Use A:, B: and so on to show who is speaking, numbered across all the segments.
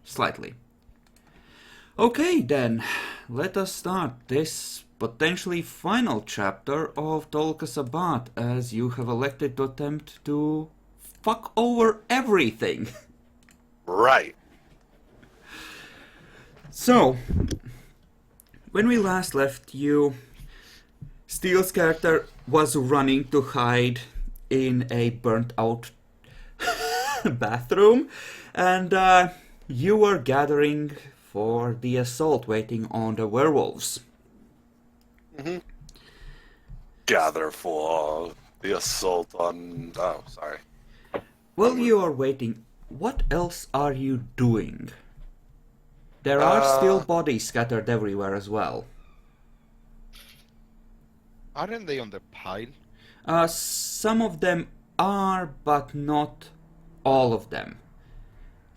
A: Slightly. Okay then, let us start this potentially final chapter of Toluca Sabbat, as you have elected to attempt to fuck over everything.
B: Right.
A: So, when we last left you, Steele's character was running to hide in a burnt out bathroom, and you were gathering for the assault, waiting on the werewolves.
B: Mm-hmm. Gather for the assault on... Oh, sorry.
A: While you are waiting, what else are you doing? There are still bodies scattered everywhere as well.
C: Aren't they on the pile?
A: Some of them are, but not all of them.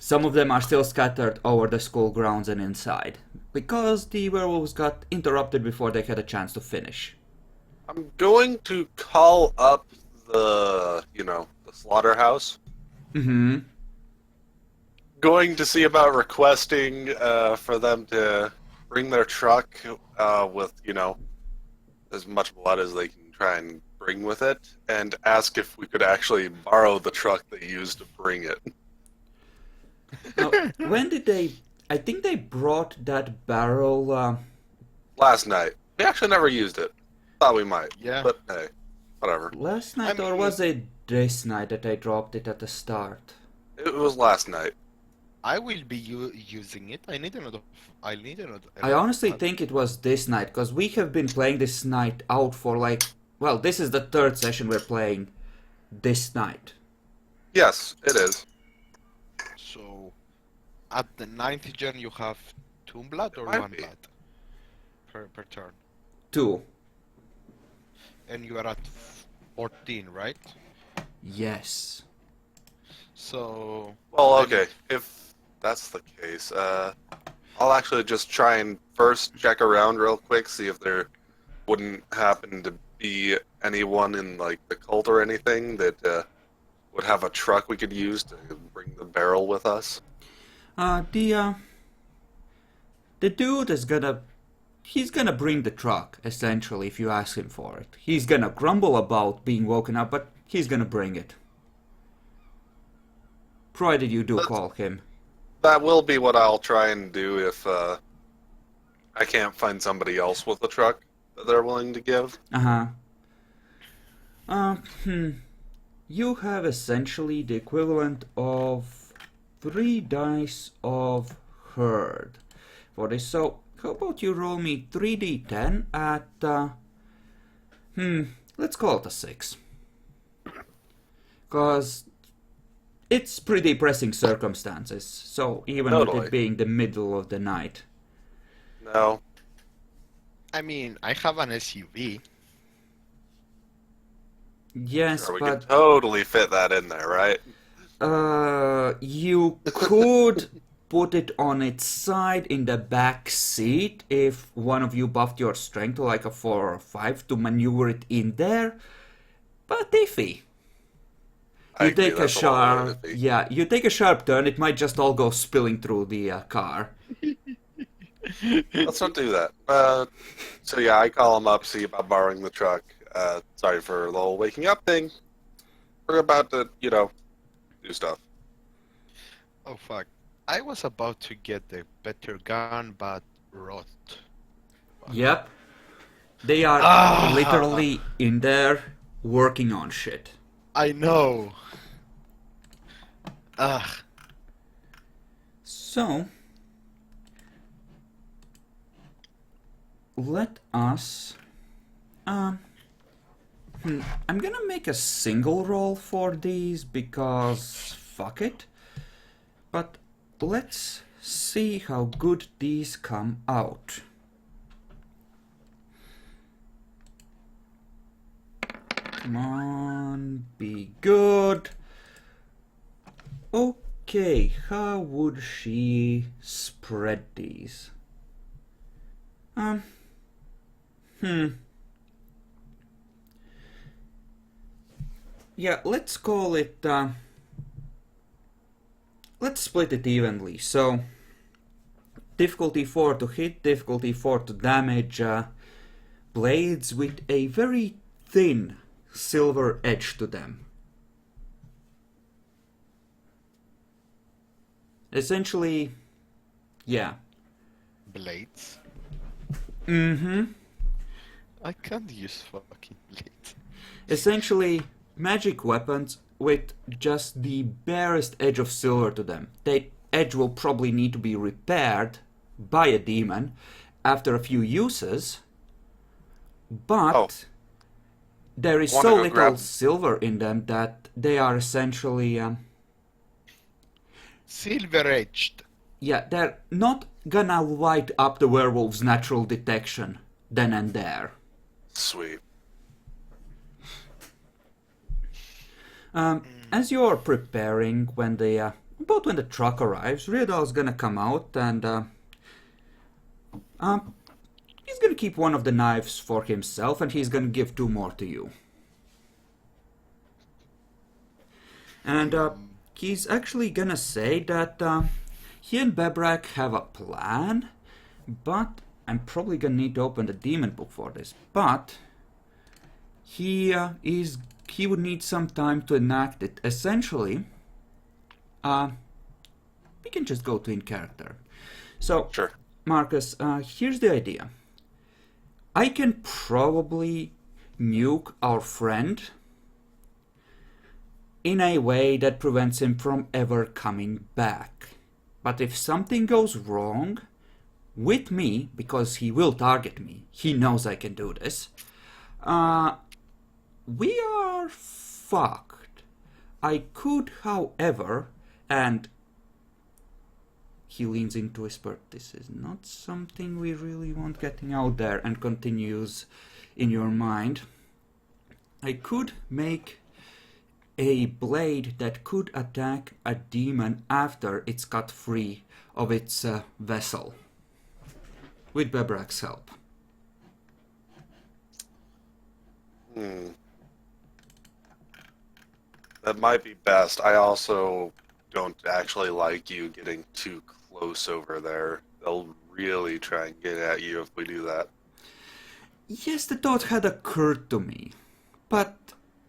A: Some of them are still scattered over the school grounds and inside, because the werewolves got interrupted before they had a chance to finish.
B: I'm going to call up the slaughterhouse.
A: Mm-hmm.
B: Going to see about requesting for them to bring their truck with, as much blood as they can try and bring with it, and ask if we could actually borrow the truck they used to bring it.
A: When did they... I think they brought that barrel...
B: Last night. We actually never used it. Thought we might.
C: Yeah.
B: But hey, whatever.
A: Last night, or was it this night that they dropped it at the start?
B: It was last night.
C: I will be using it. I need another.
A: I honestly think it was this night, because we have been playing this night out for like... Well, this is the third session we're playing this night.
B: Yes, it is.
C: So, at the 9th gen, you have 2 blood or 1 blood per turn,
A: 2.
C: and you are at 14, right?
A: Yes.
C: So.
B: Well, okay. If that's the case, I'll actually just try and first check around real quick, see if there wouldn't happen to be anyone in like the cult or anything that would have a truck we could use to bring the barrel with us.
A: The dude is gonna... He's gonna bring the truck, essentially, if you ask him for it. He's gonna grumble about being woken up, but he's gonna bring it. Provided you do call him.
B: That will be what I'll try and do if I can't find somebody else with a truck that they're willing to give.
A: You have essentially the equivalent of 3 dice of herd for this. So, how about you roll me 3d10 at, let's call it a 6. Because it's pretty pressing circumstances, so even with it being the middle of the night.
B: No.
C: I mean, I have an SUV.
A: Yes,
B: sure, we
A: but...
B: can totally fit that in there, right?
A: You could put it on its side in the back seat if one of you buffed your strength to like a 4 or 5 to maneuver it in there, but iffy. You take a sharp, you take a sharp turn, it might just all go spilling through the car.
B: Let's not do that. So yeah, I call him up, see about borrowing the truck. Sorry for the whole waking up thing. We're about to, do stuff.
C: Oh fuck. I was about to get the better gun, but rot.
A: Yep. They are literally in there working on shit.
C: I know. Ugh.
A: So, let us... I'm gonna make a single roll for these because fuck it. But let's see how good these come out. Come on, be good. Okay, how would she spread these? Yeah, let's call it, let's split it evenly. So, difficulty 4 to hit, difficulty 4 to damage, blades with a very thin silver edge to them. Essentially, yeah.
C: Blades.
A: Mm-hmm.
C: I can't use fucking blades.
A: Essentially, magic weapons with just the barest edge of silver to them. That edge will probably need to be repaired by a demon after a few uses, but there is
B: Wanna
A: so
B: go
A: little
B: grab-
A: silver in them that they are essentially,
C: Silver edged.
A: yeah, they're not gonna light up the werewolf's natural detection then and there.
B: Sweet.
A: As you're preparing, when the about when the truck arrives, Riadal's gonna come out and he's gonna keep one of the knives for himself, and he's gonna give 2 more to you. And he's actually gonna say that he and Bebrak have a plan, but I'm probably gonna need to open the demon book for this. But he would need some time to enact it. Essentially, we can just go to in character. So,
B: Sure.
A: Marcus, here's the idea. I can probably nuke our friend in a way that prevents him from ever coming back. But if something goes wrong with me, because he will target me, he knows I can do this, we are fucked. I could, however, and he leans into whisper, this is not something we really want getting out there, and continues in your mind. I could make a blade that could attack a demon after it's cut free of its vessel, with Bebrak's help.
B: That might be best. I also don't actually like you getting too close over there. They'll really try and get at you if we do that.
A: Yes, the thought had occurred to me, but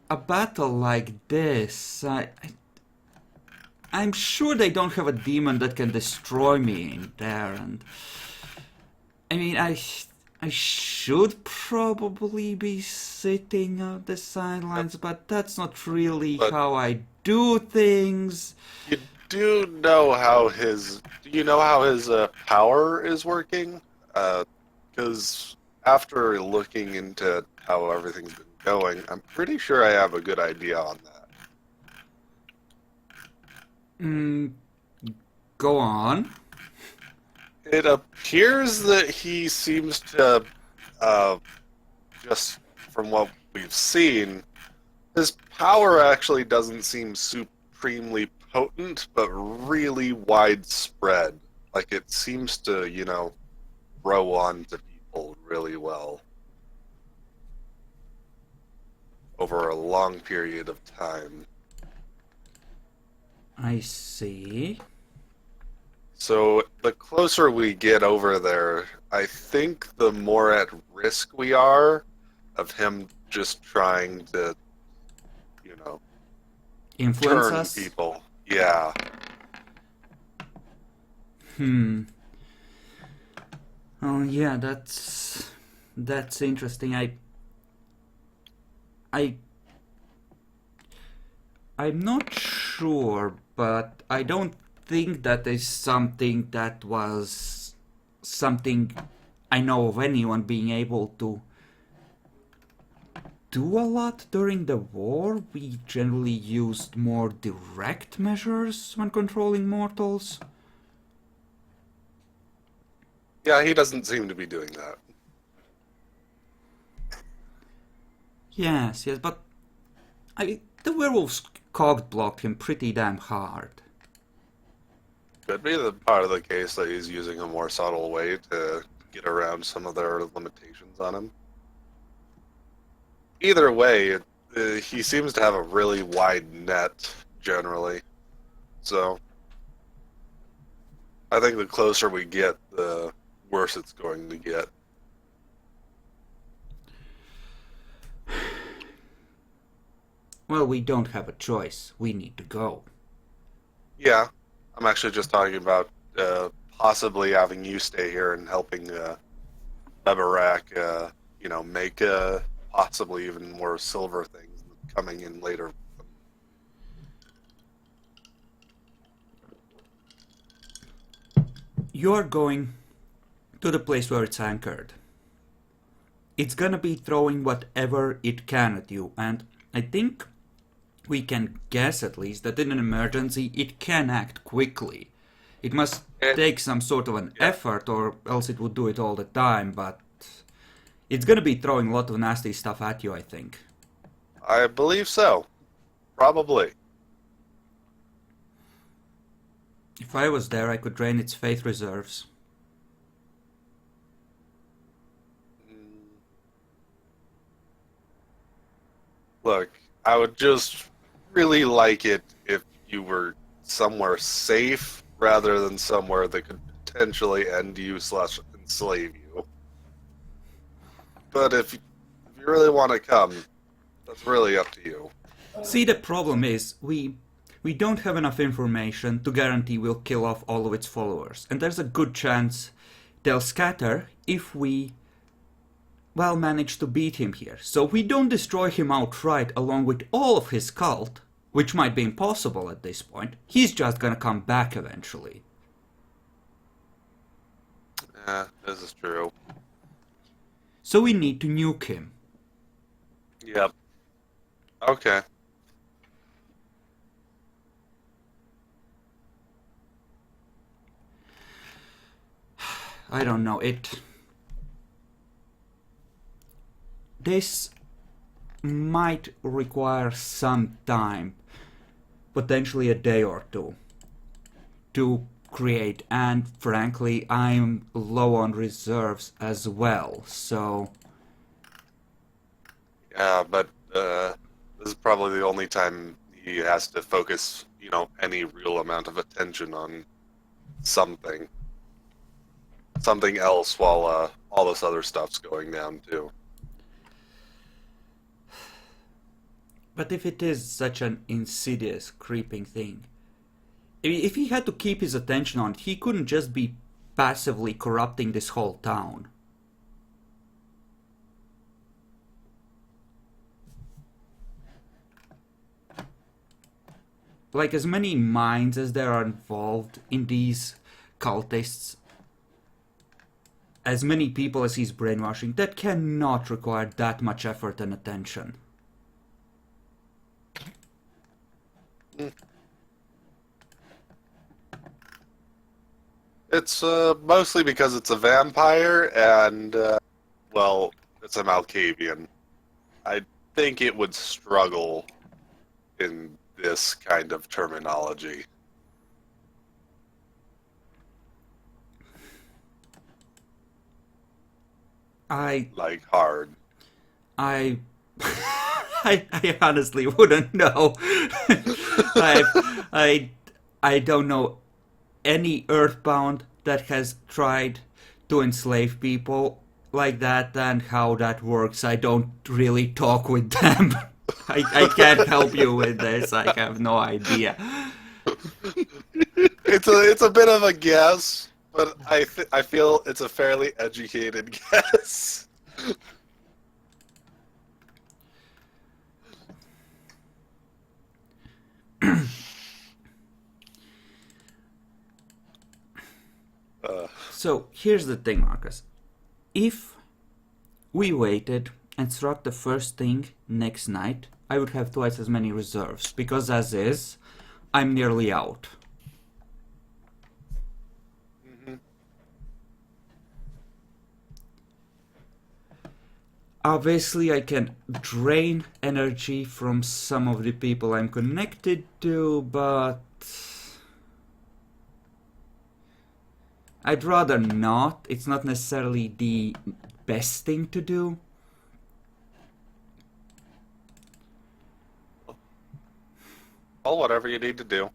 A: a battle like this, I'm sure they don't have a demon that can destroy me in there, and I mean, I should probably be sitting on the sidelines, but that's not really
B: But-
A: how I do things.
B: You do know how his power is working? Because after looking into how everything's been going, I'm pretty sure I have a good idea on that.
A: Go on.
B: It appears that he seems to, just from what we've seen, his power actually doesn't seem supremely potent, but really widespread. Like, it seems to, grow on to people really well over a long period of time.
A: I see.
B: So the closer we get over there, I think the more at risk we are of him just trying to,
A: Influence
B: turn
A: us?
B: people. Yeah.
A: Oh yeah, that's interesting. I'm not sure, but I don't think that is something that was something I know of anyone being able to do a lot during the war. We generally used more direct measures when controlling mortals.
B: Yeah, he doesn't seem to be doing that.
A: Yes, but the werewolves cock-blocked him pretty damn hard.
B: Could be the part of the case that he's using a more subtle way to get around some of their limitations on him. Either way, he seems to have a really wide net, generally. So, I think the closer we get, the worse it's going to get.
A: Well, we don't have a choice. We need to go.
B: Yeah, I'm actually just talking about possibly having you stay here and helping Bebarak, make possibly even more silver things coming in later.
A: You're going to the place where it's anchored. It's gonna be throwing whatever it can at you, and I think we can guess at least that in an emergency it can act quickly. It must take some sort of an effort, or else it would do it all the time, but it's gonna be throwing a lot of nasty stuff at you, I think.
B: I believe so. Probably.
A: If I was there, I could drain its faith reserves.
B: Look, I would just really like it if you were somewhere safe rather than somewhere that could potentially end you / enslave you. But if you really want to come, that's really up to you.
A: See, the problem is, we don't have enough information to guarantee we'll kill off all of its followers, and there's a good chance they'll scatter if we, well, manage to beat him here. So if we don't destroy him outright along with all of his cult, which might be impossible at this point, he's just gonna come back eventually.
B: This is true.
A: So we need to nuke him.
B: Yep. Okay.
A: I don't know, this might require some time, potentially a day or two, to create, and frankly, I'm low on reserves as well, so...
B: Yeah, but this is probably the only time he has to focus, any real amount of attention on something. Something else while all this other stuff's going down, too.
A: But if it is such an insidious, creeping thing, if he had to keep his attention on it, he couldn't just be passively corrupting this whole town. Like, as many minds as there are involved in these cultists, as many people as he's brainwashing, that cannot require that much effort and attention.
B: It's mostly because it's a vampire and, it's a Malkavian. I think it would struggle in this kind of terminology. Like hard.
A: I honestly wouldn't know. I don't know any Earthbound that has tried to enslave people like that and how that works. I don't really talk with them. I can't help you with this. I have no idea.
B: It's a bit of a guess, but I feel it's a fairly educated guess.
A: So here's the thing, Marcus. If we waited and struck the first thing next night, I would have twice as many reserves, because as is, I'm nearly out. Obviously, I can drain energy from some of the people I'm connected to, but I'd rather not. It's not necessarily the best thing to do.
B: Well, whatever you need to do.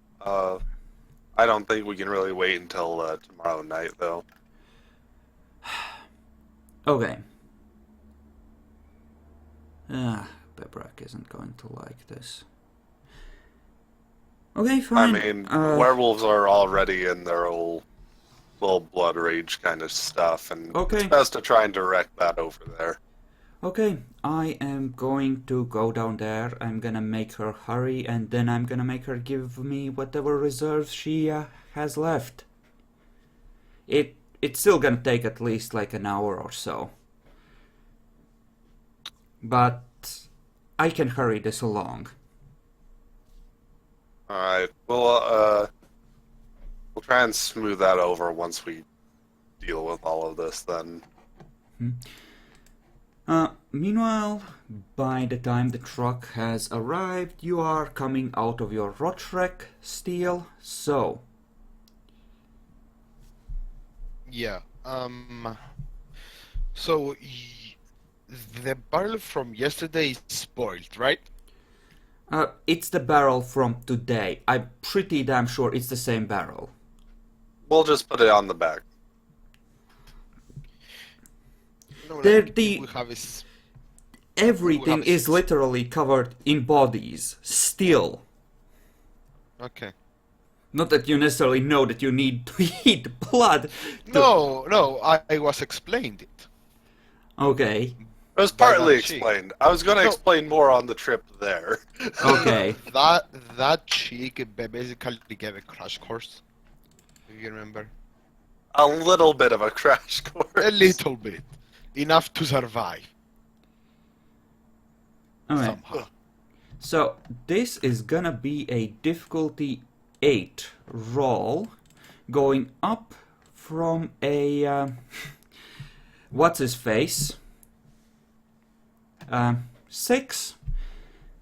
B: I don't think we can really wait until tomorrow night, though.
A: Okay. Bebrak isn't going to like this. Okay,
B: I
A: fine.
B: mean, werewolves are already in their old little blood rage kind of stuff, and
A: Okay.
B: it's best to try and direct that over there.
A: Okay, I am going to go down there. I'm gonna make her hurry, and then I'm gonna make her give me whatever reserves she has left. It's still gonna take at least like an hour or so. But I can hurry this along.
B: Alright, we'll try and smooth that over once we deal with all of this, then.
A: Meanwhile, by the time the truck has arrived, you are coming out of your Rotrek still, so...
C: Yeah. So the barrel from yesterday is spoiled, right?
A: It's the barrel from today. I'm pretty damn sure it's the same barrel.
B: We'll just put it on the back.
C: No,
A: There-
C: like,
A: the-
C: we have is
A: Everything
C: We have
A: is literally covered in bodies, still.
C: okay.
A: Not that you necessarily know that you need to eat blood.
C: No, I was explained it.
A: Okay,
B: It was
C: By
B: partly
C: that chick.
B: explained. I was going to
C: No.
B: explain more on the trip there.
A: okay.
C: That chick basically gave a crash course. Do you remember?
B: A little bit of a crash course.
C: A little bit, enough to survive
A: Alright,
C: somehow.
A: so this is gonna be a difficulty 8 roll, going up from a, what's his face? 6,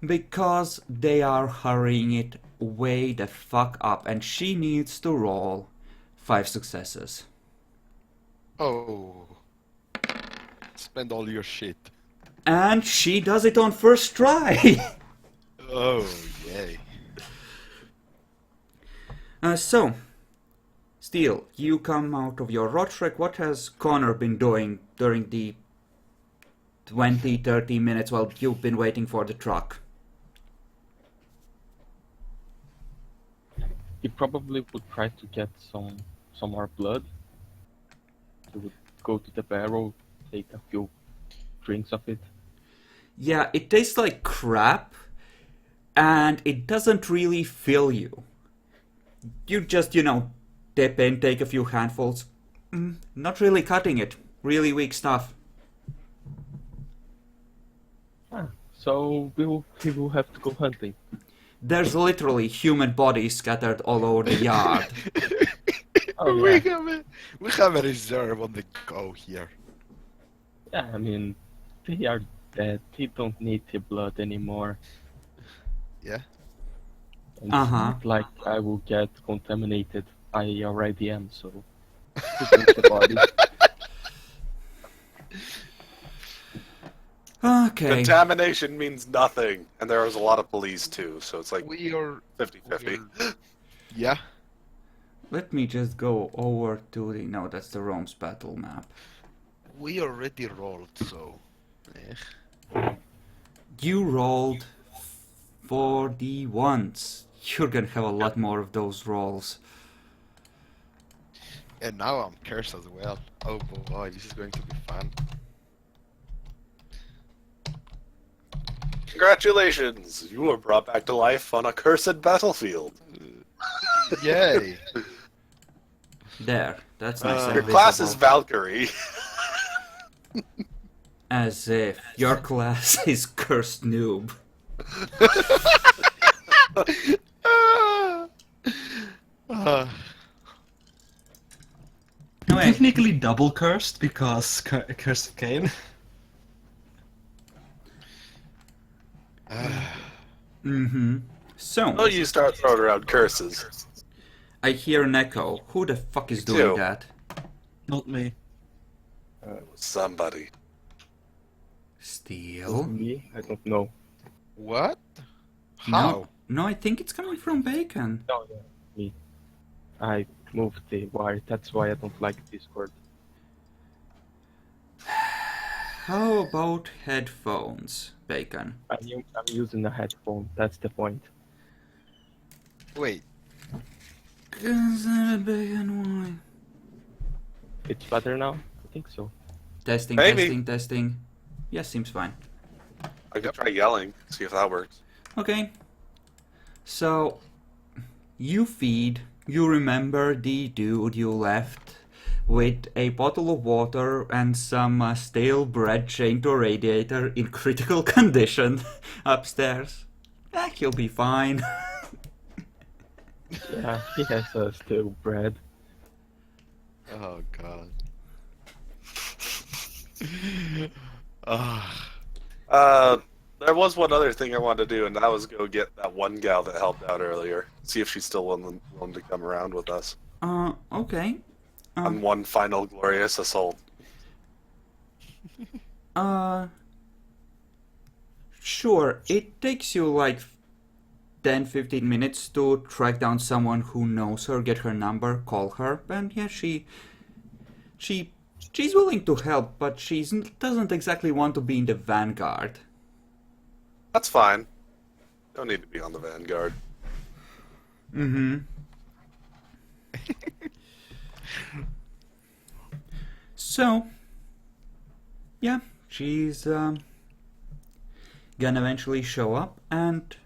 A: because they are hurrying it way the fuck up, and she needs to roll 5 successes.
C: Oh, spend all your shit.
A: And she does it on first try!
C: Oh, yay.
A: So, Steel, you come out of your Rotrek. What has Connor been doing during the 20-30 minutes while you've been waiting for the truck?
D: He probably would try to get some more blood. He would go to the barrel, take a few drinks of it.
A: Yeah, it tastes like crap, and it doesn't really fill you. You just, dip in, take a few handfuls. Not really cutting it. Really weak stuff.
D: So we will have to go hunting.
A: There's literally human bodies scattered all over the yard.
D: Oh
C: we
D: yeah,
C: have a reserve on the go here.
D: yeah. I mean, they are dead. They don't need the blood anymore.
C: Yeah.
D: And
A: Uh-huh.
D: It's not like I will get contaminated. I already am. So to drink the body.
A: Okay.
B: Contamination means nothing, and there was a lot of police too, so it's like
C: We are
B: 50-50.
C: yeah.
A: Let me just go over to the... No, that's the Rome's battle map.
C: We already rolled, so
A: You rolled for the ones. You're gonna have a lot more of those rolls.
C: and now I'm cursed as well. Oh boy, this is going to be fun.
B: Congratulations! You were brought back to life on a cursed battlefield.
C: Yay!
A: There, that's nice. and
B: Your class is
A: visible.
B: Valkyrie.
A: As if your class is cursed noob.
C: Ah.
A: Anyway,
E: Technically double cursed because Curse of Cain.
A: So,
B: Oh, you start throwing around curses.
A: I hear an echo. Who the fuck is
B: Me
A: doing
B: too.
A: that?
E: Not me.
B: Somebody.
A: Steel?
D: Me? I don't know.
C: What?
A: No,
C: How?
A: no, I think it's coming from Bacon.
D: Oh yeah, me. I moved the wire. That's why I don't like Discord.
A: How about headphones, Bacon?
D: I'm using a headphone. That's the point.
C: Wait,
A: 'Cause I'm a bacon boy.
D: It's better now. I think so.
A: Testing,
B: Maybe.
A: testing, testing. Yeah, seems fine.
B: I could try yelling, see if that works.
A: Okay. So, you feed, you remember the dude you left with a bottle of water and some stale bread chained to a radiator in critical condition upstairs. He'll be fine.
D: Yeah, he has stale bread.
C: oh god. Ah,
B: There was one other thing I wanted to do, and that was go get that one gal that helped out earlier. See if she's still willing to come around with us
A: Okay.
B: on one final glorious assault.
A: Sure. It takes you like 10-15 minutes to track down someone who knows her, get her number, call her, and yeah, she's willing to help, but she doesn't exactly want to be in the vanguard.
B: That's fine. Don't need to be on the vanguard.
A: Mm-hmm. So, yeah, she's gonna eventually show up, and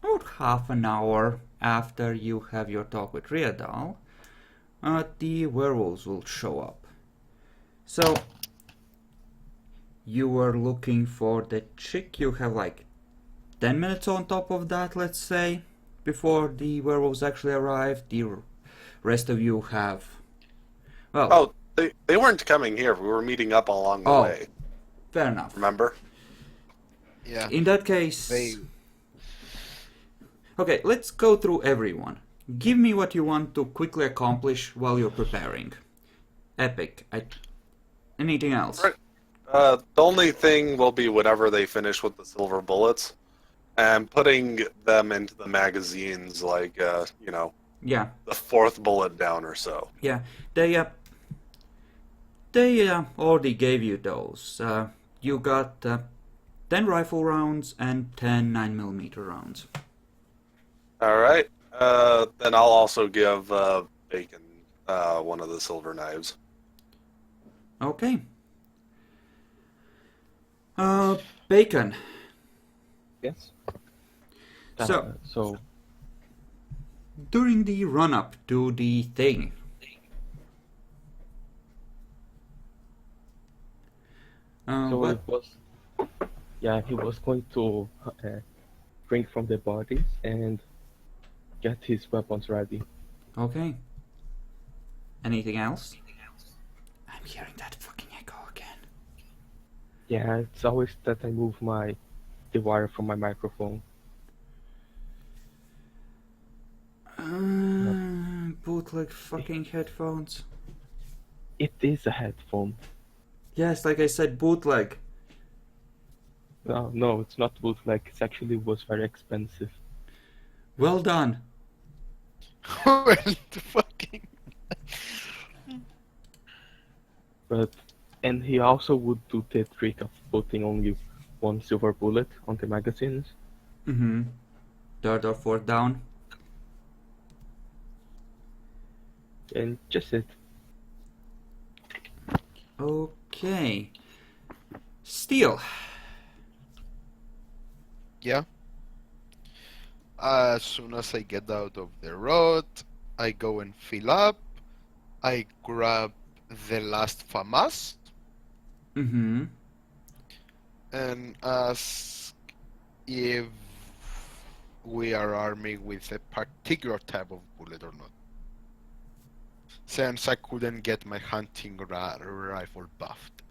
A: about half an hour after you have your talk with Riadal, the werewolves will show up. So, you were looking for the chick. You have like 10 minutes on top of that, let's say, before the werewolves actually arrive. The rest of you have... Well,
B: Oh, they weren't coming here. We were meeting up along the
A: Oh.
B: way.
A: fair enough.
B: Remember?
C: yeah.
A: In that case...
C: They
A: Okay, let's go through everyone. Give me what you want to quickly accomplish while you're preparing. Epic. Anything else?
B: Right. The only thing will be whenever they finish with the silver bullets, and putting them into the magazines, like
A: Yeah,
B: the fourth bullet down or so.
A: yeah. They already gave you those. You got 10 rifle rounds and 10 9mm rounds.
B: All right. Then I'll also give Bacon one of the silver knives.
A: Okay. Bacon.
D: Yes.
A: So- During the run-up to the thing,
D: So
A: what?
D: it was, yeah, he was going to drink from the bodies and get his weapons ready.
A: Okay. Anything else? I'm hearing that fucking echo again.
D: Yeah, it's always that I move the wire from my microphone.
A: Bootleg fucking headphones.
D: It is a headphone.
A: Yes, like I said, bootleg.
D: No, it's not bootleg. It actually was very expensive.
A: Well done.
C: well, the fucking
D: And he also would do the trick of putting only one silver bullet on the magazines.
A: Mm-hmm. Third or fourth down.
D: And just it.
A: Okay. Steel.
C: yeah. As soon as I get out of the road, I go and fill up. I grab the last FAMAS
A: Mm-hmm.
C: and ask if we are arming with a particular type of bullet or not. Since I couldn't get my hunting rifle buffed.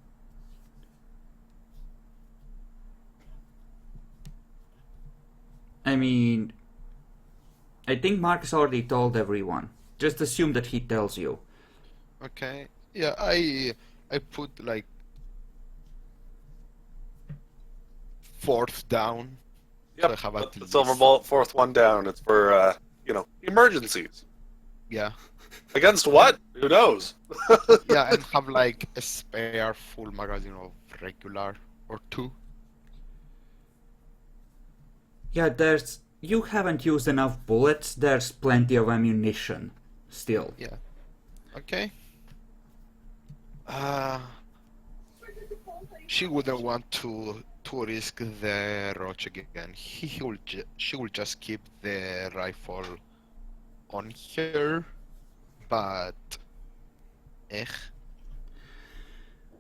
A: I mean, I think Marcus already told everyone. Just assume that he tells you.
C: Okay. Yeah, I put like fourth down. So I
B: Yep.
C: have
B: Put
C: at
B: the
C: least,
B: silver bullet, fourth one down. It's for emergencies.
C: Yeah.
B: Against what? Who knows?
C: Yeah, and have like a spare full magazine of regular or two.
A: Yeah, you haven't used enough bullets. There's plenty of ammunition still.
C: Yeah. Okay. She wouldn't want to risk the roach again. She will just keep the rifle on her, but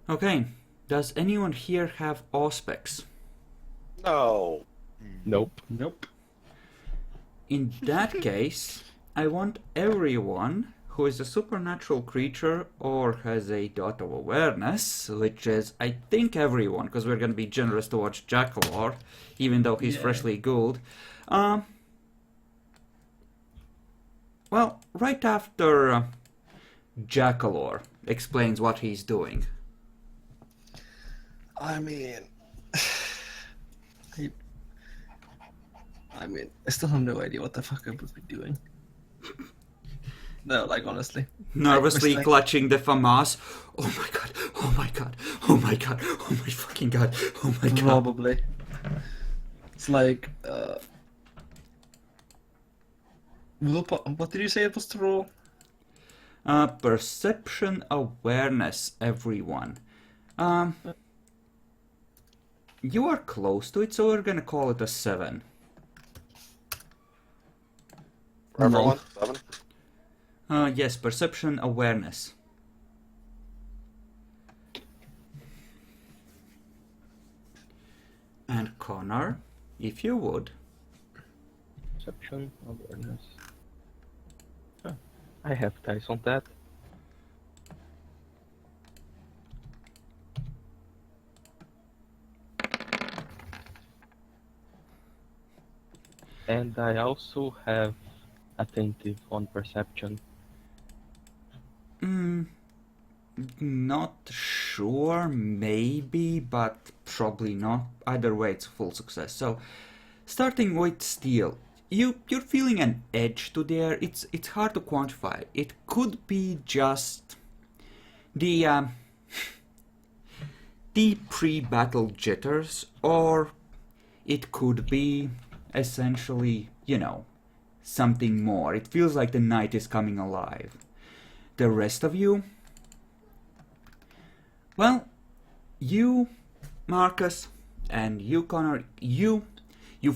A: Okay. Does anyone here have auspex?
B: No.
D: Nope.
E: Nope.
A: In that case, I want everyone who is a supernatural creature or has a dot of awareness, which is, I think, everyone, because we're going to be generous towards Jackalor, even though he's
E: Yeah.
A: freshly ghouled. Well, right after Jackalor explains what he's doing.
E: I mean, I still have no idea what the fuck I would be doing. No, like honestly.
A: Nervously
E: Like-
A: clutching the FAMAS. Oh my god, oh my god, oh my god, oh my fucking god, oh my god.
E: Probably. It's like, what did you say it was to roll?
A: Perception awareness, everyone. You are close to it, so we're gonna call it a 7.
B: For everyone? 7?
A: Yes, perception awareness. And Connor, if you would.
D: Perception, awareness. Huh. I have dice on that. And I also have attentive on perception.
A: Not sure, maybe, but probably not. Either way, it's a full success. So, starting with steel, you're feeling an edge to the air. It's hard to quantify. It could be just the the pre-battle jitters, or it could be essentially, something more. It feels like the night is coming alive. The rest of you, well, you, Marcus, and you, Connor, you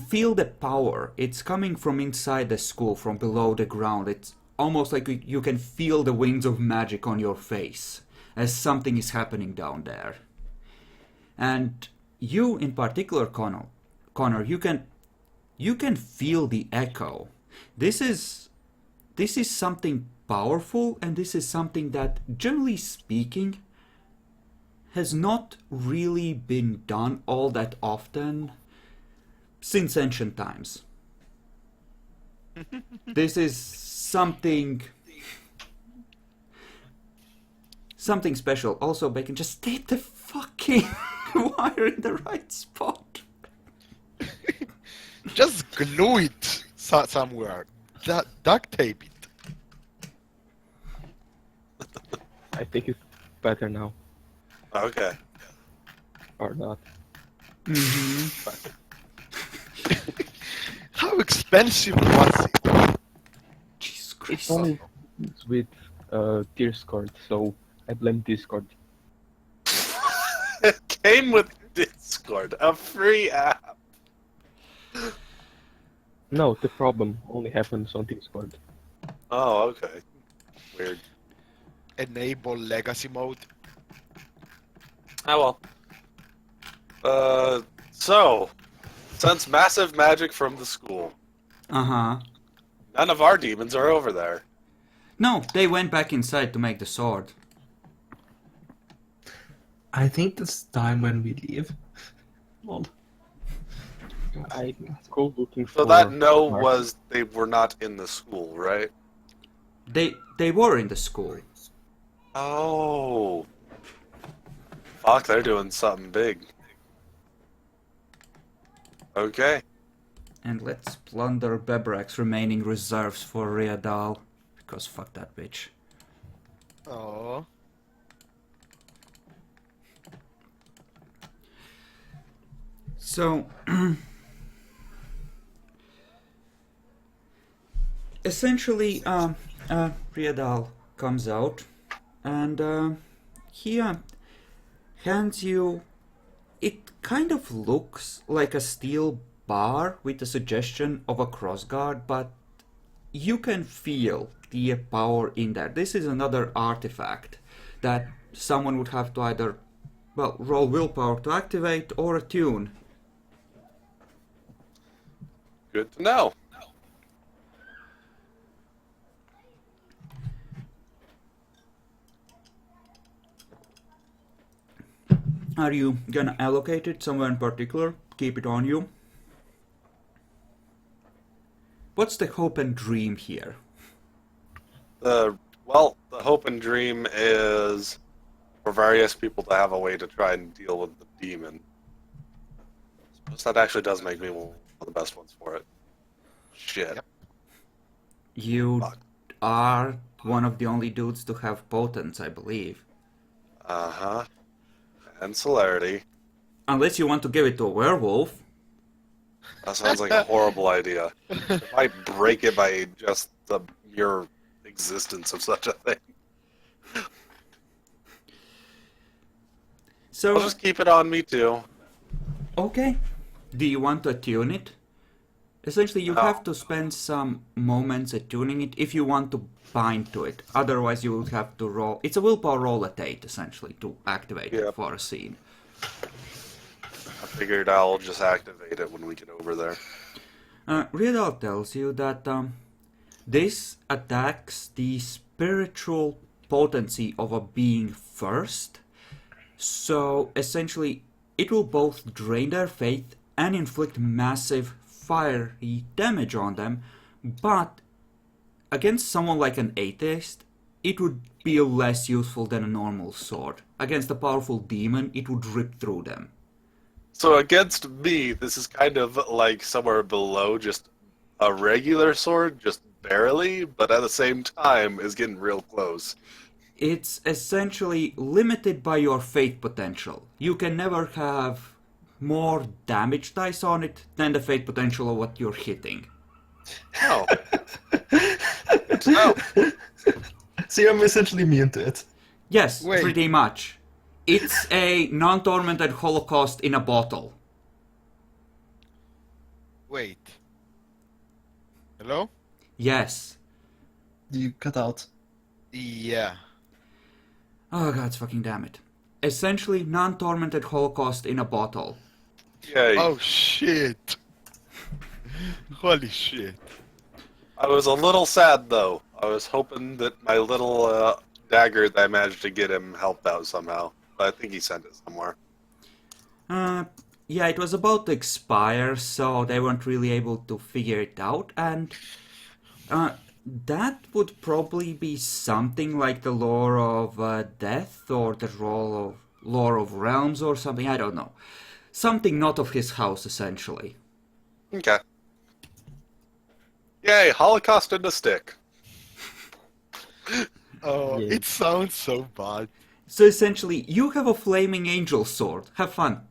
A: feel the power. It's coming from inside the school, from below the ground. It's almost like you can feel the wings of magic on your face as something is happening down there. And you, in particular, Connor, you can feel the echo. This is something powerful, and this is something that, generally speaking, has not really been done all that often since ancient times. This is something special. Also, Bacon, just tape the fucking wire in the right spot.
C: just glue it somewhere. Duct tape it.
D: I think it's better now.
B: Okay.
D: Or not.
C: How expensive was it?
A: Jesus
D: It
A: Christ.
D: only comes with Discord, so I blame Discord.
B: It came with Discord, a free app.
D: No, the problem only happens on Discord.
B: Oh, okay. Weird.
C: Enable legacy mode.
B: Oh well. So, since massive magic from the school,
A: Uh-huh.
B: none of our demons are over there.
A: No, they went back inside to make the sword.
E: I think it's time when we leave. Lol.
D: I go looking for.
B: So that no
D: Mark.
B: was they were not in the school, right?
A: They were in the school.
B: Oh. Fuck, they're doing something big. Okay.
A: And let's plunder Bebrak's remaining reserves for Riadal. cause fuck that bitch.
C: Oh.
A: So, essentially, Riedal comes out, and he hands you. It kind of looks like a steel bar with a suggestion of a crossguard, but you can feel the power in there. This is another artifact that someone would have to either, well, roll willpower to activate or attune.
B: Good to know.
A: Are you gonna allocate it somewhere in particular? Keep it on you? What's the hope and dream here?
B: The hope and dream is for various people to have a way to try and deal with the demon. I suppose that actually does make me one of the best ones for it. Shit.
C: Yep.
A: You
B: Fuck.
A: are one of the only dudes to have potence, I believe.
B: Uh-huh. And celerity.
A: Unless you want to give it to a werewolf.
B: That sounds like a horrible idea. If I break it by just the mere existence of such a thing.
A: So,
B: I'll just keep it on me too.
A: okay. Do you want to attune it? Essentially, you
B: No.
A: have to spend some moments attuning it if you want to bind to it. Otherwise, you will have to roll. It's a willpower roll at 8, essentially, to activate it
B: Yep.
A: for a scene.
B: I figured I'll just activate it when we get over there.
A: Riedal tells you that this attacks the spiritual potency of a being first. So, essentially, it will both drain their faith and inflict massive fiery damage on them, but against someone like an atheist, it would be less useful than a normal sword. Against a powerful demon, it would rip through them.
B: So against me, this is kind of like somewhere below just a regular sword, just barely, but at the same time is getting real close.
A: It's essentially limited by your fate potential. You can never have more damage dice on it than the fate potential of what you're hitting.
B: Oh. Good to know.
E: So you're essentially immune to it.
A: Yes,
C: Wait.
A: pretty much. It's a non-tormented holocaust in a bottle.
C: Wait. Hello?
A: Yes.
E: You cut out.
C: Yeah.
A: Oh god, fucking damn it. Essentially, non-tormented holocaust in a bottle.
B: Yay.
C: Oh shit. Holy shit.
B: I was a little sad though. I was hoping that my little dagger that I managed to get him helped out somehow. But I think he sent it somewhere.
A: Yeah, it was about to expire, so they weren't really able to figure it out, and that would probably be something like the lore of death, or the lore of realms, or something, I don't know. Something not of his house, essentially.
B: Okay. Yay, Holocaust in a stick.
C: Oh,
D: Yeah.
C: it sounds so bad.
A: So essentially, you have a flaming angel sword. Have fun.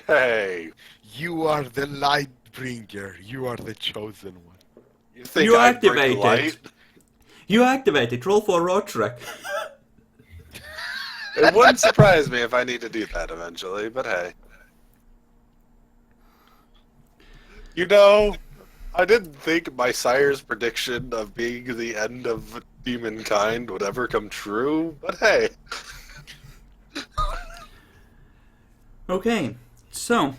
B: Hey.
C: You are the light bringer. You are the chosen one.
B: You think
A: You
B: I bring
A: activate
B: light?
A: it. You activate it. Roll for Rotrek.
B: It wouldn't surprise me if I need to do that eventually, but hey. You know, I didn't think my sire's prediction of being the end of demonkind would ever come true, but hey.
A: Okay, so,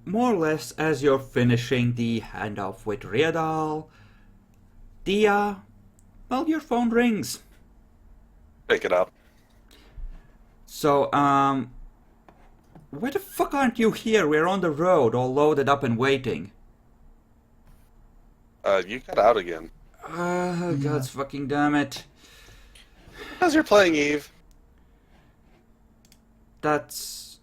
A: more or less as you're finishing the handoff with Riedal, well, your phone rings.
B: Pick it up.
A: So, why the fuck aren't you here? We're on the road, all loaded up and waiting.
B: You got out again.
A: God's fucking damn it.
B: As you're playing Eve.
A: That's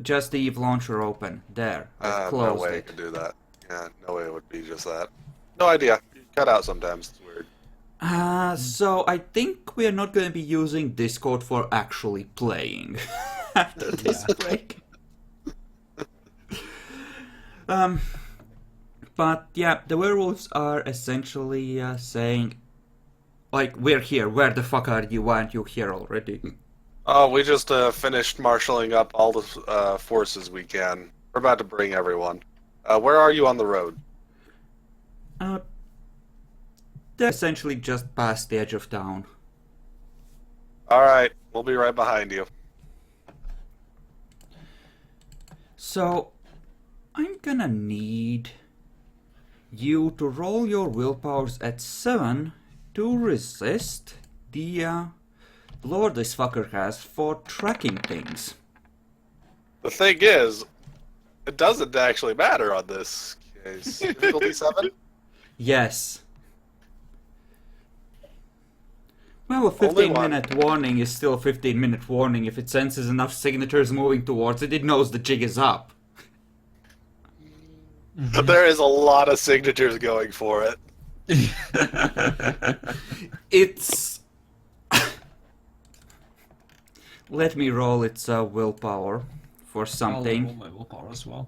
A: just the Eve launcher open. There, I've
B: No
A: closed
B: way I
A: it.
B: could do that. Yeah, no way it would be just that. No idea. You cut out sometimes. It's weird.
A: So I think we are not going to be using Discord for actually playing after this break. But yeah, the werewolves are essentially saying, like, we're here. Where the fuck are you? Why aren't you here already?
B: Oh, we just finished marshaling up all the forces we can. We're about to bring everyone. Where are you on the road?
A: They're essentially just past the edge of town.
B: All right, we'll be right behind you.
A: So, I'm gonna need you to roll your willpowers at 7 to resist the lore this fucker has for tracking things.
B: The thing is, it doesn't actually matter on this case. Difficulty 7?
A: Yes. Well, a
B: Only one.
A: 15-minute warning is still a 15-minute warning. If it senses enough signatures moving towards it, it knows the jig is up.
B: There is a lot of signatures going for it.
A: It's... Let me roll its willpower for
E: I'll
A: something.
E: roll my willpower as well.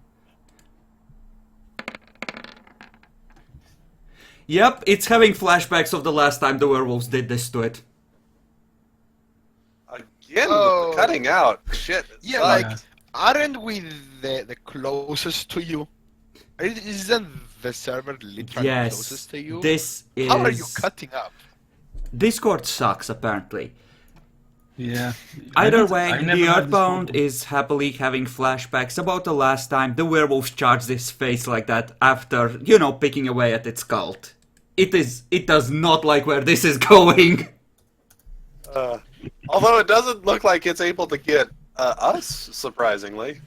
A: Yep, it's having flashbacks of the last time the werewolves did this to it.
B: Again,
C: Oh.
B: with the cutting out. Shit. It's
C: Yeah,
B: like,
C: like, aren't we the closest to you? Isn't the server literally
A: Yes,
C: closest to you?
A: this is...
C: How are you cutting up?
A: Discord sucks, apparently.
E: Yeah.
A: Either way,
E: I never
A: the
E: had this
A: Earthbound
E: problem.
A: is happily having flashbacks about the last time the werewolves charged his face like that after, you know, picking away at its cult. It does not like where this is going.
B: although it doesn't look like it's able to get us, surprisingly.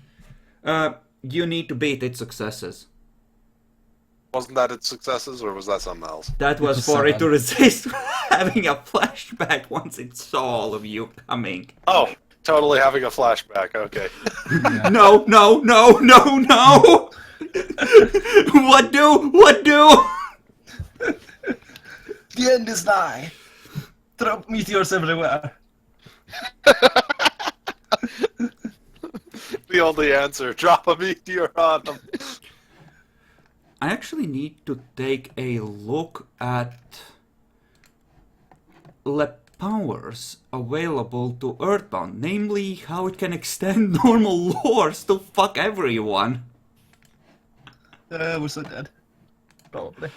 A: You need to beat its successes.
B: Wasn't that its successes, or was that something else?
A: That was
E: was
A: for it to
E: 7.
A: resist having a flashback once it saw all of you coming.
B: Oh, totally having a flashback. Okay.
E: Yeah.
A: No, no, no, no, no! What do? What do?
E: The end is nigh. Drop meteors everywhere.
B: The only answer. Drop a meteor on them.
A: I actually need to take a look at the powers available to Earthbound, namely how it can extend normal lores to fuck everyone.
E: We're so dead. Probably.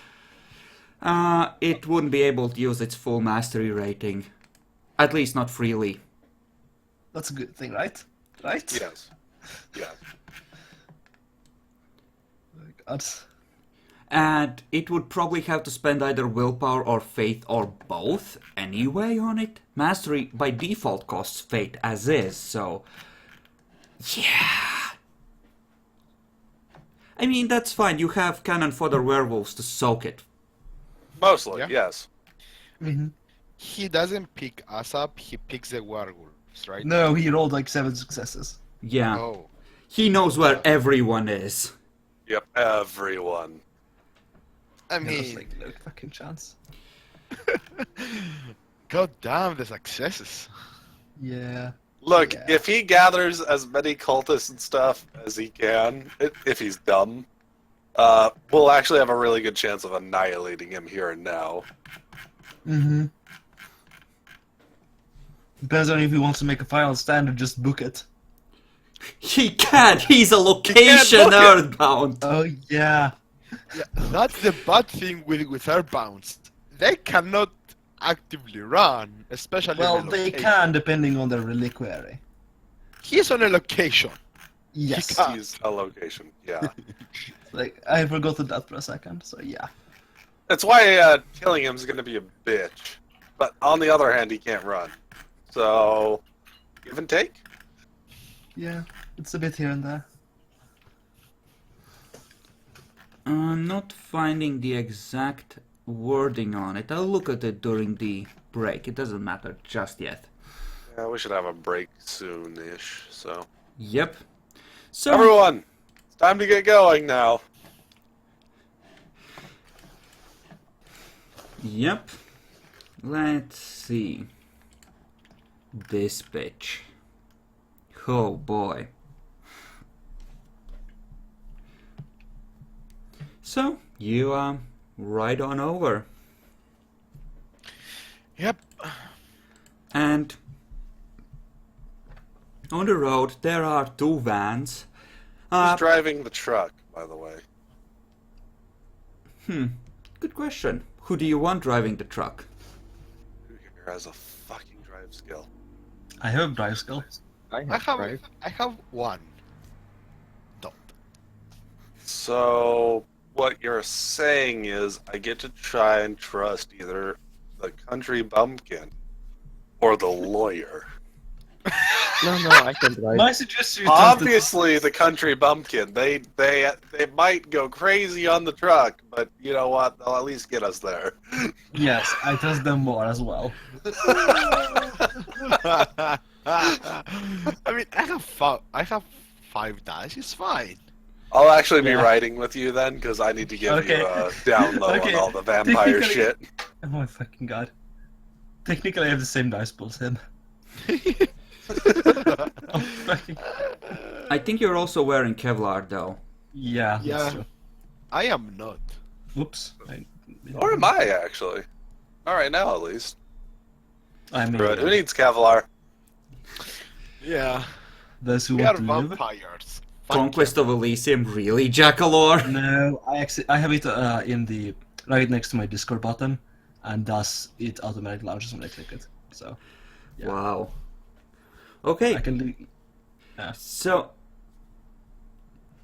A: It wouldn't be able to use its full mastery rating. At least not freely.
E: That's a good thing, right? Right?
B: Yes. Yeah.
E: Oh, God.
A: And it would probably have to spend either willpower or faith or both anyway on it. Mastery by default costs fate as is, so... Yeah. I mean, that's fine. You have cannon fodder werewolves to soak it.
B: Mostly,
C: Yeah.
B: yes.
E: Mm-hmm.
C: He doesn't pick us up, he picks the werewolves, right?
E: No, he rolled like 7 successes.
A: Yeah.
C: Oh.
A: He knows where everyone is.
B: Yep, everyone.
C: I
E: There's
C: mean,
E: like no fucking chance.
C: god damn the successes.
E: Yeah.
B: Look,
E: Yeah.
B: if he gathers as many cultists and stuff as he can, if he's dumb, we'll actually have a really good chance of annihilating him here and now.
E: Mm-hmm. Depends on if he wants to make a final stand or just book it.
A: He can't! He's a location
B: book it.
A: earthbound!
E: Oh, yeah.
C: Yeah, that's the bad thing with airbounds. They cannot actively run, especially
E: Well,
C: in a
E: they
C: location.
E: can depending on the reliquary.
C: He's on a location.
E: Yes.
C: can't.
B: He's a location, yeah.
E: Like, I forgot that for a second, so yeah.
B: That's why killing him is going to be a bitch. But on the other hand, he can't run. So, give and take?
E: Yeah, it's a bit here and there.
A: Not finding the exact wording on it. I'll look at it during the break. It doesn't matter just yet.
B: Yeah, we should have a break soon-ish, so...
A: Yep. So,
B: Everyone! It's time to get going now.
A: Yep. Let's see. This bitch. Oh boy. So, you ride on over.
C: Yep.
A: And on the road there are two vans.
B: Who's driving the truck, by the way?
A: Good question. Who do you want driving the truck?
B: Who here has a fucking drive skill?
E: I have a drive skill.
C: I have one. Dot.
B: So, what you're saying is I get to try and trust either the country bumpkin or the lawyer.
D: No, I can drive.
E: My suggestion is
B: Obviously, the country bumpkin. They might go crazy on the truck, but you know what? They'll at least get us there.
E: yes, I trust them more as well.
C: I mean, I have 5 dice. It's fine.
B: I'll actually be
E: Yeah.
B: riding with you then, because I need to give
E: Okay.
B: you a down low
E: Okay.
B: on all the vampire
E: Technically-
B: shit.
E: Oh my fucking god. Technically, I have the same dice pool as him. Oh, fucking...
A: I think you're also wearing Kevlar though.
E: Yeah,
C: Yeah.
E: that's true.
C: I am not.
E: Oops.
B: Or am I, actually? Alright, now at least.
E: I mean,
B: Right, who needs Kevlar?
C: Yeah.
E: those who
C: We are
E: want to live.
C: vampires. Fuck
A: Conquest of Elysium, really, Jackalor?
E: No, I have it in the right next to my Discord button, and thus it automatically launches when I click it. So yeah.
A: Wow. Okay,
E: I can.
A: so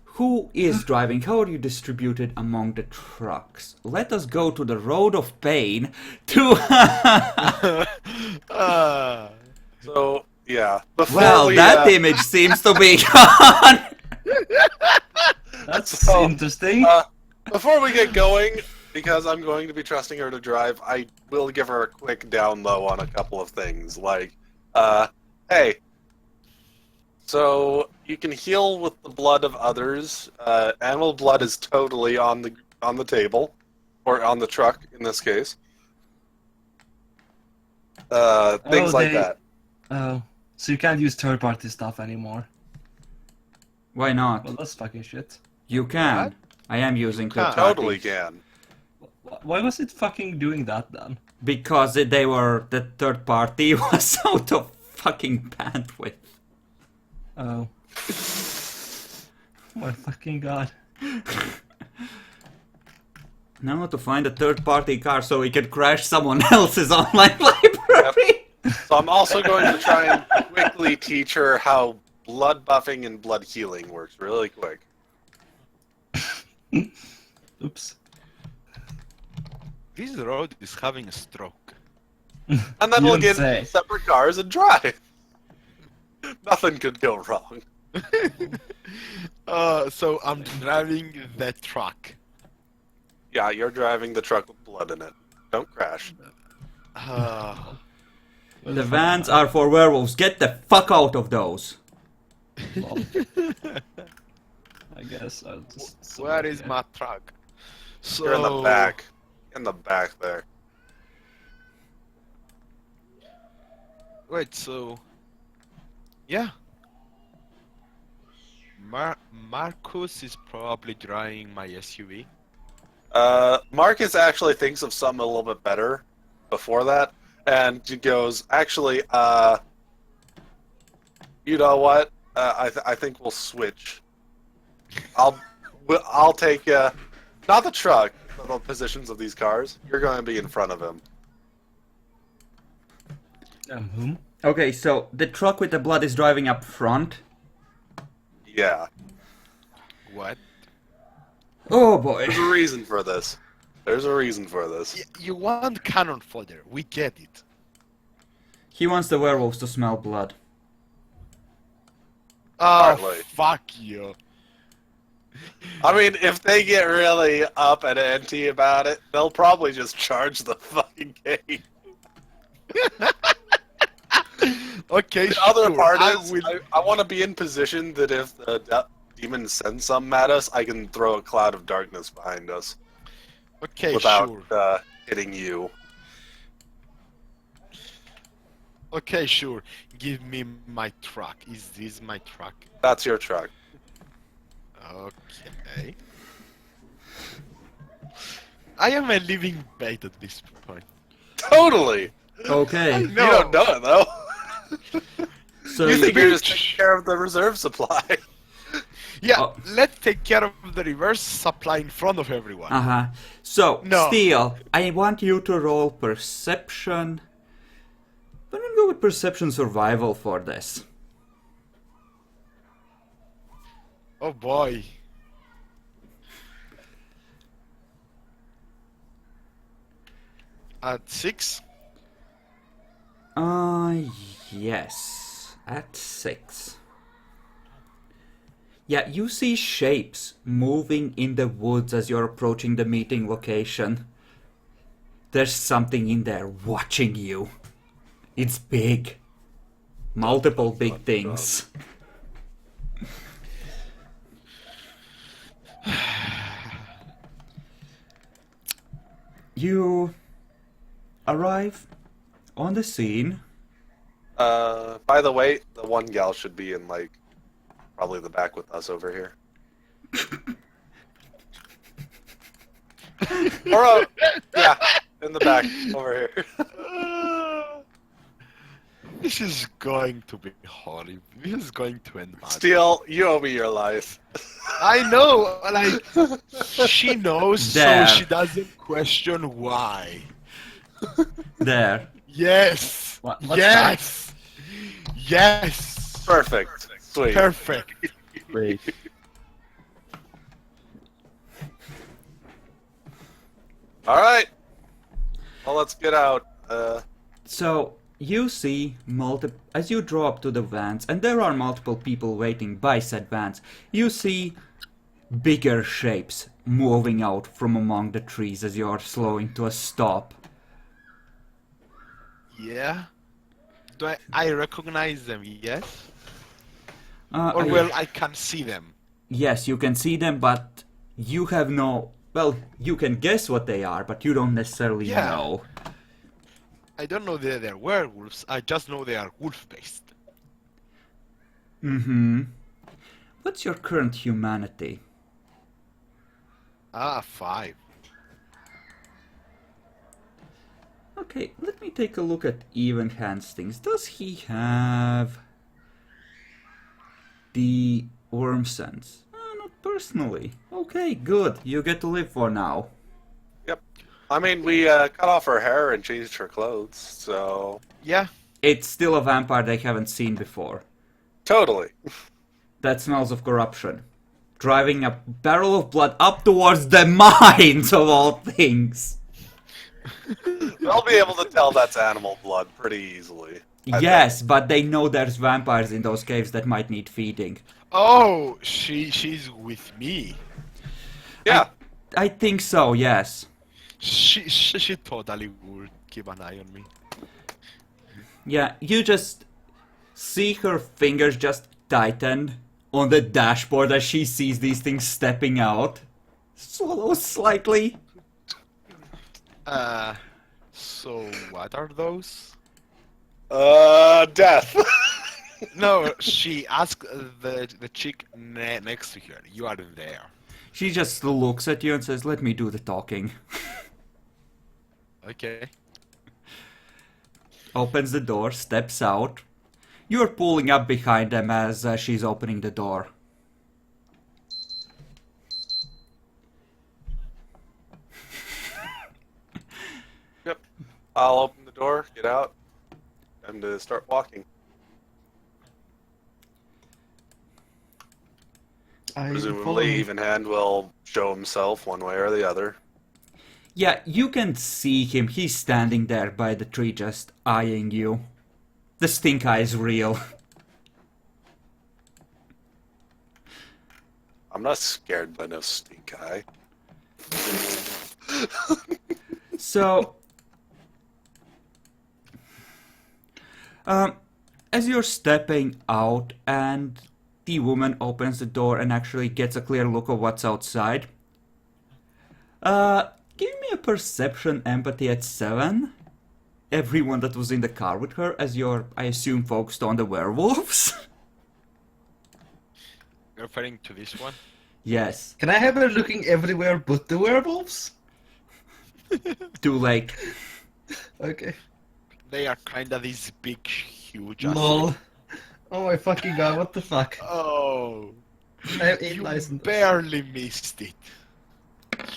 A: who is driving? How are you distributed among the trucks? Let us go to the road of pain to.
B: So, yeah. Before
A: Well,
B: we,
A: that image seems to be gone.
E: That's
B: So,
E: interesting.
B: Before we get going, because I'm going to be trusting her to drive, I will give her a quick down low on a couple of things. Like, hey, so you can heal with the blood of others. Animal blood is totally on the table, or on the truck in this case. Things like
E: they-
B: that.
E: Oh, so you can't use third-party stuff anymore.
A: Why not?
E: Well, that's fucking shit.
A: You can.
C: What?
A: I am using
C: can.
A: third party.
B: Totally can.
E: Why was it fucking doing that then?
A: Because the third party was out of fucking bandwidth.
E: Oh. My fucking god.
A: Now to find a third party car so we can crash someone else's online library.
B: So I'm also going to try and quickly teach her how blood buffing and blood healing works really quick.
E: Oops.
C: This road is having a stroke.
B: And then
E: You
B: we'll
E: don't
B: get
E: say.
B: into separate cars and drive. Nothing could go wrong.
C: So I'm driving the truck.
B: Yeah, you're driving the truck with blood in it. Don't crash.
E: Where
A: The
E: fuck
A: vans
E: am I?
A: are for werewolves. Get the fuck out of those.
E: Lol. I guess I'll just.
C: Where is my truck? So
B: You're in the back. In the back there.
C: Wait, so yeah. Marcus is probably driving my SUV.
B: Marcus actually thinks of something a little bit better before that, and he goes, actually, you know what? I think we'll switch. I'll take not the truck, but the positions of these cars. You're going to be in front of him.
E: Whom?
A: Okay, so the truck with the blood is driving up front.
B: Yeah.
C: What?
A: Oh boy.
B: There's a reason for this. There's a reason for this.
C: You want cannon fodder? We get it.
A: He wants the werewolves to smell blood.
C: Oh,
B: Partly.
C: fuck you.
B: I mean, if they get really up and anti about it, they'll probably just charge the fucking gate.
C: Okay,
B: The other
C: sure,
B: part
C: I
B: is,
C: will-
B: I want to be in position that if the demon sends something at us, I can throw a cloud of darkness behind us
C: Okay,
B: without
C: sure.
B: hitting you.
C: Okay, sure. Give me my truck. Is this my truck?
B: That's your truck.
C: Okay. I am a living bait at this point.
B: Totally.
A: Okay.
B: You don't know it though.
A: So
B: You think you're just
C: Bitch.
B: taking care of the reserve supply?
C: Yeah,
A: Oh.
C: let's take care of the reverse supply in front of everyone.
A: Uh-huh. So,
C: No.
A: Steel, I want you to roll perception. But I'm gonna go with perception survival for this.
C: Oh boy. At 6?
A: Yes. At 6. Yeah, you see shapes moving in the woods as you're approaching the meeting location. There's something in there watching you. It's big. Multiple big things. You arrive on the scene.
B: By the way, the one gal should be in like probably the back with us over here. Or yeah, in the back over here.
C: This is going to be horrible. This is going to end bad.
B: Steel, you owe me your life.
C: I know, like, she knows,
A: There.
C: so she doesn't question why.
A: There.
C: Yes!
E: What's
C: Yes! Yes!
B: Perfect. Sweet.
C: Perfect.
D: Great.
B: All right. Well, let's get out.
A: So you see as you draw up to the vans, and there are multiple people waiting by said vans. You see bigger shapes moving out from among the trees as you're slowing to a stop.
C: Yeah? Do I recognize them, yes?
A: Uh,
C: Or,
A: I-
C: well, I can see them.
A: Yes, you can see them, but you have no. Well, you can guess what they are, but you don't necessarily
C: Yeah.
A: know.
C: I don't know that they're werewolves, I just know they are wolf-based.
A: Mm-hmm. What's your current humanity?
C: Ah, 5.
A: Okay, let me take a look at Even Hastings. Does he have the worm sense? Not personally. Okay, good. You get to live for now.
B: Yep. I mean, we cut off her hair and changed her clothes, so
C: Yeah?
A: It's still a vampire they haven't seen before.
B: totally.
A: That smells of corruption. Driving a barrel of blood up towards the mines of all things.
B: They'll be able to tell that's animal blood pretty easily. I
A: Yes, but they know there's vampires in those caves that might need feeding.
C: Oh, she's with me.
B: Yeah.
A: I think so, yes.
C: She totally would keep an eye on me.
A: Yeah, you just see her fingers just tighten on the dashboard as she sees these things stepping out. Swallows slightly.
C: So what are those?
B: Death.
C: No, she asked the chick next to her. You are there.
A: She just looks at you and says, "Let me do the talking."
C: Okay.
A: Opens the door, steps out. You're pulling up behind them as she's opening the door.
B: Yep. I'll open the door, get out, and to start walking.
E: I follow
B: Presumably,
E: him.
B: Even Hand will show himself one way or the other.
A: Yeah, you can see him. He's standing there by the tree just eyeing you. The stink eye is real.
B: I'm not scared by no stink eye.
A: So, as you're stepping out and the woman opens the door and actually gets a clear look of what's outside, Give me a perception empathy at 7. Everyone that was in the car with her, as you're, I assume, focused on the werewolves.
C: Referring to this one?
A: Yes.
E: Can I have her looking everywhere but the werewolves?
A: Too late.
E: Okay.
C: They are kinda these big, huge...
E: Lol. Oh my fucking god, what the fuck?
C: Oh!
E: I have 8
C: You
E: licenses.
C: barely missed it.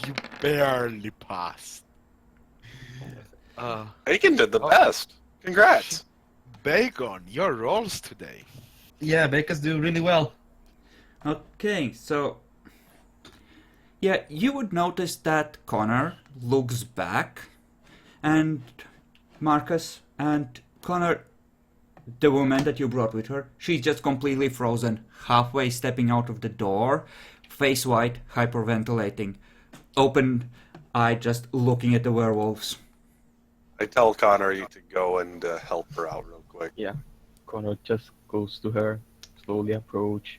C: You barely passed.
B: Aiken did the best. Congrats.
C: Bacon, your rolls today.
E: Yeah, Baker's doing really well.
A: Okay, so... Yeah, you would notice that Connor looks back, and Marcus and Connor, the woman that you brought with her, she's just completely frozen, halfway stepping out of the door, face white, hyperventilating, open eye, just looking at the werewolves.
B: I tell Connor you to go and help her out real quick.
D: Yeah. Connor just goes to her, slowly approach,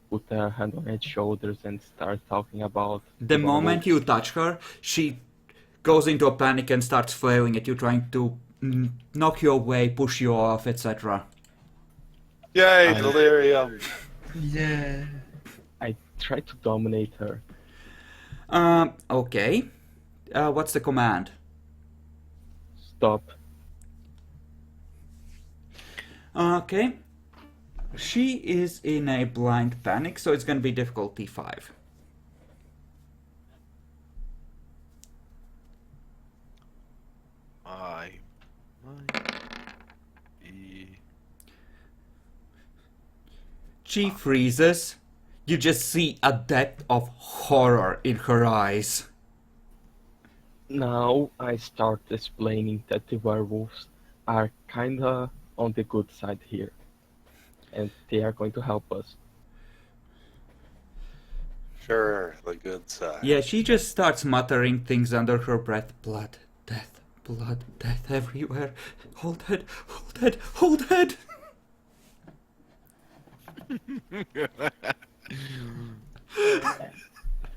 D: put a hand on her shoulders and start talking about
A: The moment you touch her, she goes into a panic and starts flailing at you, trying to knock you away, push you off, etc.
B: Yay, delirium.
E: Yeah.
D: I try to dominate her.
A: Okay. What's the command?
D: Stop.
A: Okay. She is in a blind panic, so it's gonna be difficulty 5.
C: I might be...
A: She freezes. You just see a depth of horror in her eyes.
D: Now I start explaining that the werewolves are kinda on the good side here. And they are going to help us.
B: Sure, the good side.
A: Yeah, she just starts muttering things under her breath. Blood, death everywhere. Hold head, hold head, hold head.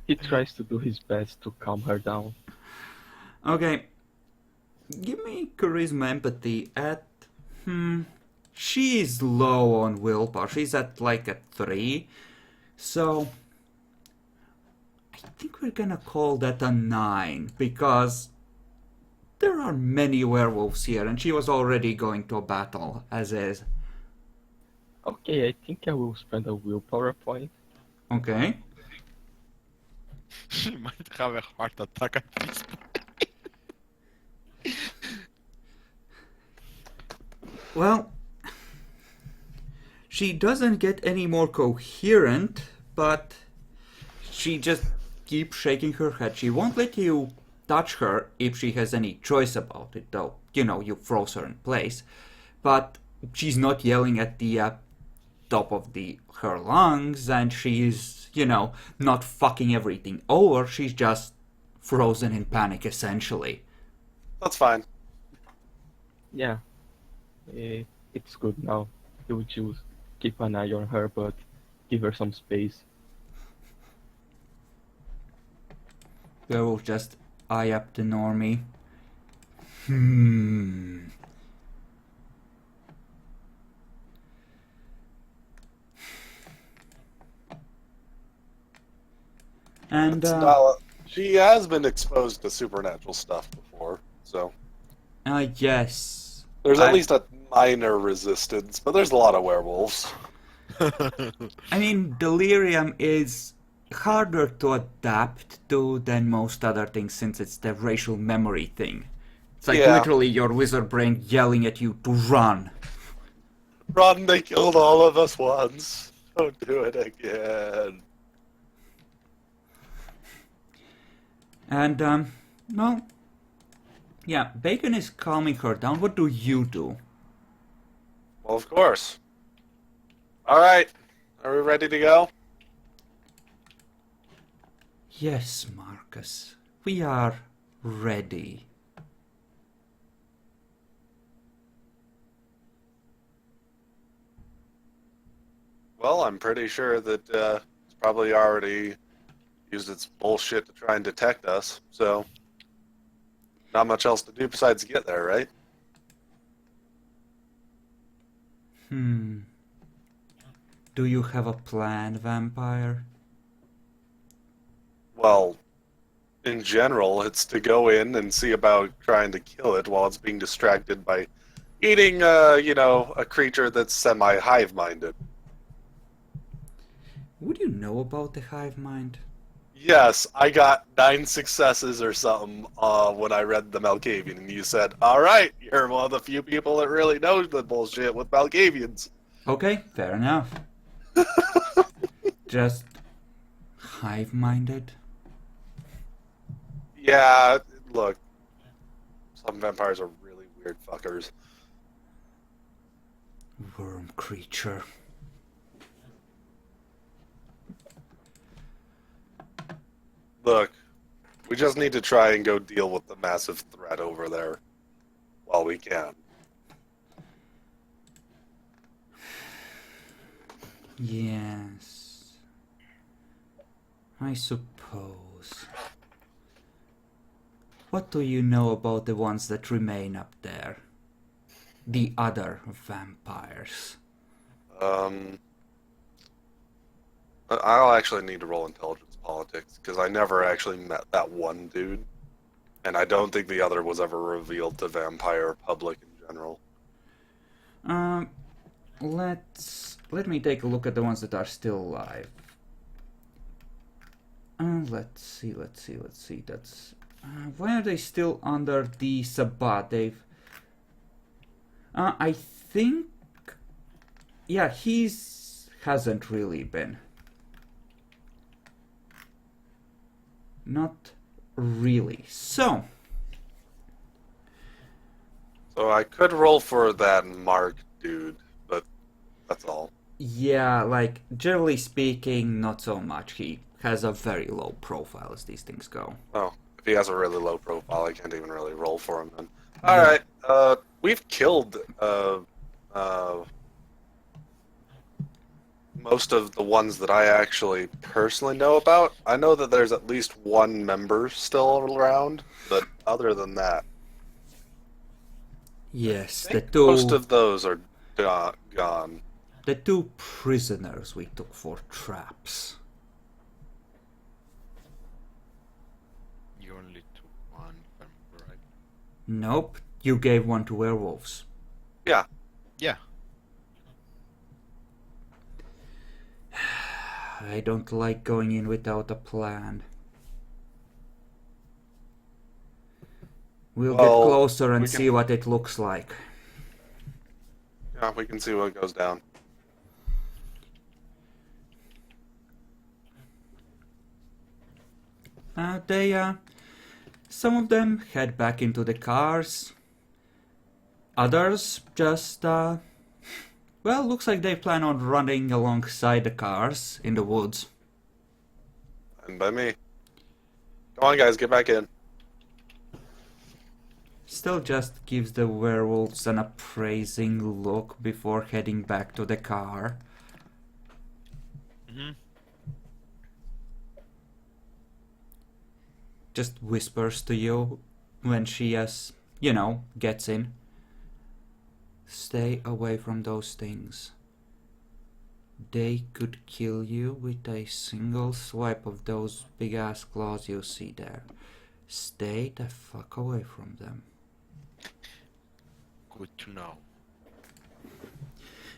D: He tries to do his best to calm her down.
A: Okay. Give me charisma empathy at... She is low on willpower. She's at like a 3. So... I think we're gonna call that a 9. Because... there are many werewolves here. And she was already going to a battle as is.
D: Okay, I think I will spend a willpower point.
A: Okay.
C: She might have a heart attack at this point.
A: Well... she doesn't get any more coherent, but... she just keeps shaking her head. She won't let you touch her if she has any choice about it, though. You know, you froze her in place. But she's not yelling at the top of her lungs, and she's, you know, not fucking everything over. She's just frozen in panic, essentially.
B: That's fine.
D: Yeah, it's good now. He would just keep an eye on her, but give her some space.
A: They will just eye up the normie. And,
B: she has been exposed to supernatural stuff before, so
A: yes.
B: there's at least a minor resistance, but there's a lot of werewolves.
A: I mean, delirium is harder to adapt to than most other things since it's the racial memory thing. It's like
B: Yeah.
A: literally your wizard brain yelling at you to run.
B: Run, they killed all of us once. Don't do it again.
A: And, well, yeah, Bacon is calming her down. What do you do?
B: Well, of course. Alright, are we ready to go?
A: Yes, Marcus, we are ready.
B: Well, I'm pretty sure that it's probably already used its bullshit to try and detect us, so not much else to do besides get there, right?
A: Do you have a plan, vampire?
B: Well, in general, it's to go in and see about trying to kill it while it's being distracted by eating, a creature that's semi-hive-minded.
A: Would you know about the hive mind?
B: Yes, I got 9 successes or something when I read the Malkavian, and you said, alright, you're one of the few people that really knows the bullshit with Malkavians.
A: Okay, fair enough. Just hive-minded?
B: Yeah, look, some vampires are really weird fuckers.
A: Worm creature.
B: Look, we just need to try and go deal with the massive threat over there while we can.
A: Yes. I suppose. What do you know about the ones that remain up there? The other vampires.
B: I'll actually need to roll intelligence politics, because I never actually met that one dude. And I don't think the other was ever revealed to vampire public in general.
A: Let me take a look at the ones that are still alive. Let's see. That's why are they still under the Sabbat? They've. I think. Yeah, hasn't really been. Not really. So
B: I could roll for that Mark dude, but that's all.
A: yeah, like generally speaking, not so much. He has a very low profile as these things go.
B: Oh, if he has a really low profile, I can't even really roll for him then. Alright, we've killed most of the ones that I actually personally know about. I know that there's at least one member still around, but other than that,
A: Yes,
B: I
A: the
B: think
A: two.
B: most of those are gone.
A: The 2 prisoners we took for traps.
C: You only took one, if I'm right.
A: Nope, you gave one to werewolves.
B: Yeah.
C: Yeah.
A: I don't like going in without a plan. We'll get
B: Well,
A: closer and
B: we can-
A: see what it looks like.
B: Yeah, we can see what goes down.
A: Some of them head back into the cars. Others just, looks like they plan on running alongside the cars in the woods.
B: And by me. Come on, guys, get back in.
A: Still just gives the werewolves an appraising look before heading back to the car.
C: Mm-hmm.
A: Just whispers to you when she, gets in. Stay away from those things. They could kill you with a single swipe of those big ass claws you see there. Stay the fuck away from them.
C: Good to know.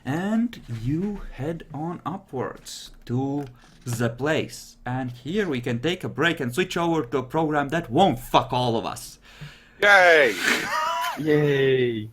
A: And you head on upwards to the place. And here we can take a break and switch over to a program that won't fuck all of us.
B: Yay!
D: Yay!